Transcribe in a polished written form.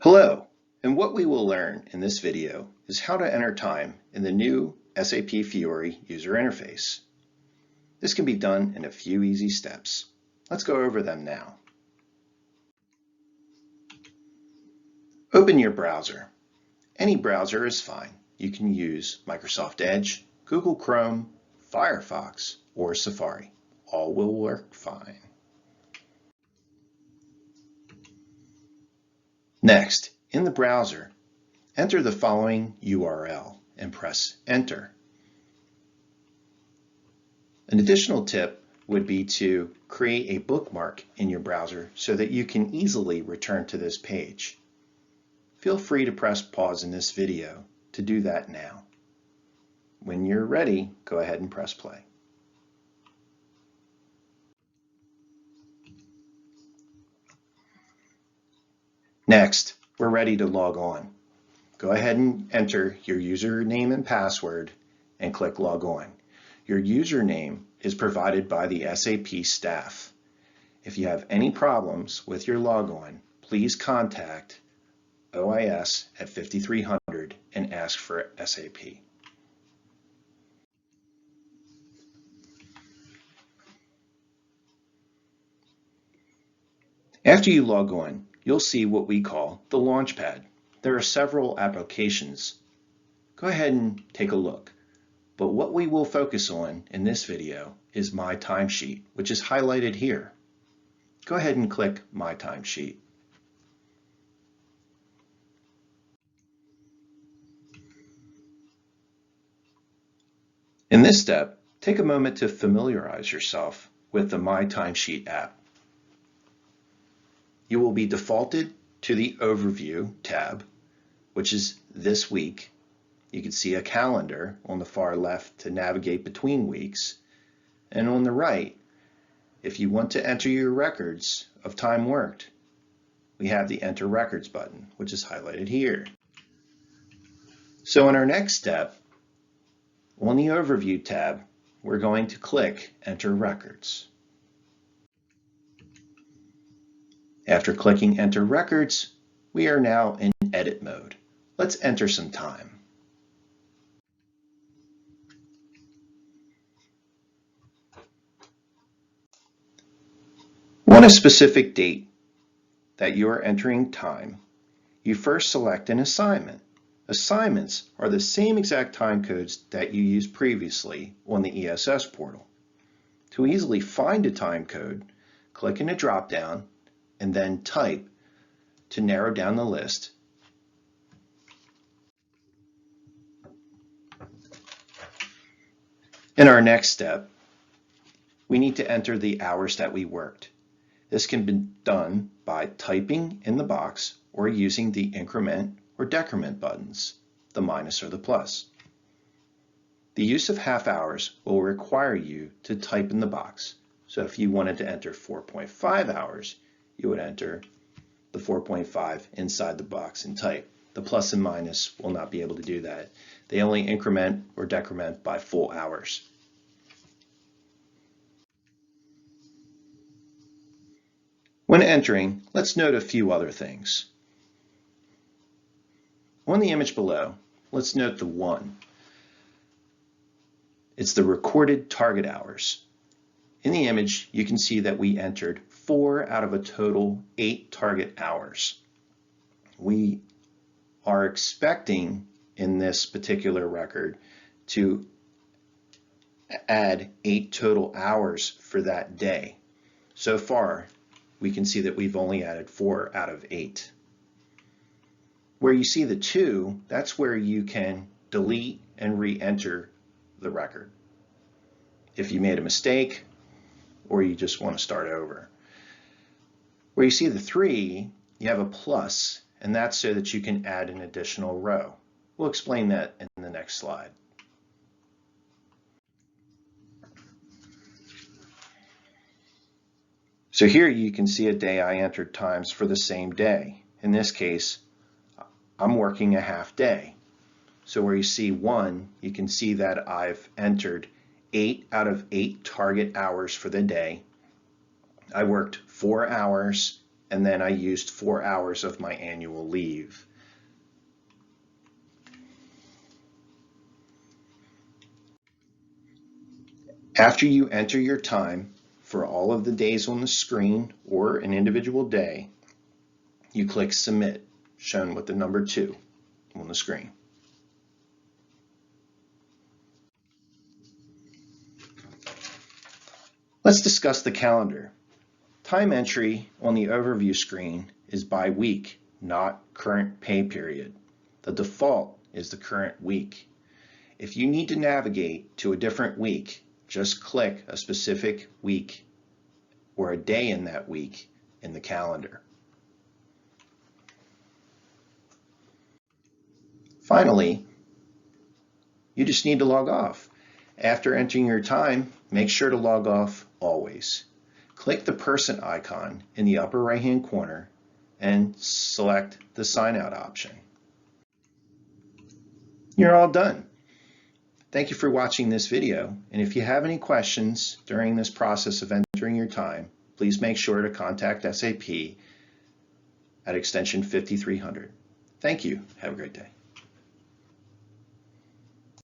Hello, and what we will learn in this video is how to enter time in the new SAP Fiori user interface. This can be done in a few easy steps. Let's go over them now. Open your browser. Any browser is fine. You can use Microsoft Edge, Google Chrome, Firefox, or Safari. All will work fine. Next, in the browser, enter the following URL and press Enter. An additional tip would be to create a bookmark in your browser so that you can easily return to this page. Feel free to press pause in this video to do that now. When you're ready, go ahead and press play. Next, we're ready to log on. Go ahead and enter your username and password and click Log On. Your username is provided by the SAP staff. If you have any problems with your logon, please contact OIS at 5300 and ask for SAP. After you log on, you'll see what we call the Launchpad. There are several applications. Go ahead and take a look. But what we will focus on in this video is My Timesheet, which is highlighted here. Go ahead and click My Timesheet. In this step, take a moment to familiarize yourself with the My Timesheet app. You will be defaulted to the Overview tab, which is this week. You can see a calendar on the far left to navigate between weeks. And on the right, if you want to enter your records of time worked, we have the Enter Records button, which is highlighted here. So in our next step, on the Overview tab, we're going to click Enter Records. After clicking Enter Records, we are now in edit mode. Let's enter some time. On a specific date that you are entering time, you first select an assignment. Assignments are the same exact time codes that you used previously on the ESS portal. To easily find a time code, click in a drop-down and then type to narrow down the list. In our next step, we need to enter the hours that we worked. This can be done by typing in the box or using the increment or decrement buttons, the minus or the plus. The use of half hours will require you to type in the box. So if you wanted to enter 4.5 hours, you would enter the 4.5 inside the box and type. The plus and minus will not be able to do that. They only increment or decrement by full hours. When entering, let's note a few other things. On the image below, let's note the 1. It's the recorded target hours. In the image, you can see that we entered 4 out of a total 8 target hours. We are expecting in this particular record to add 8 total hours for that day. So far, we can see that we've only added 4 out of 8. Where you see the 2, that's where you can delete and re-enter the record if you made a mistake or you just want to start over. Where you see the 3, you have a plus, and that's so that you can add an additional row. We'll explain that in the next slide. So here you can see a day I entered times for the same day. In this case, I'm working a half day. So where you see 1, you can see that I've entered 8 out of 8 target hours for the day. I worked 4 hours and then I used 4 hours of my annual leave. After you enter your time for all of the days on the screen or an individual day, you click Submit, shown with the number 2 on the screen. Let's discuss the calendar. Time entry on the overview screen is by week, not current pay period. The default is the current week. If you need to navigate to a different week, just click a specific week or a day in that week in the calendar. Finally, you just need to log off. After entering your time, make sure to log off always. Click the person icon in the upper right-hand corner and select the sign out option. You're all done. Thank you for watching this video, and if you have any questions during this process of entering your time, please make sure to contact SAP at extension 5300. Thank you. Have a great day.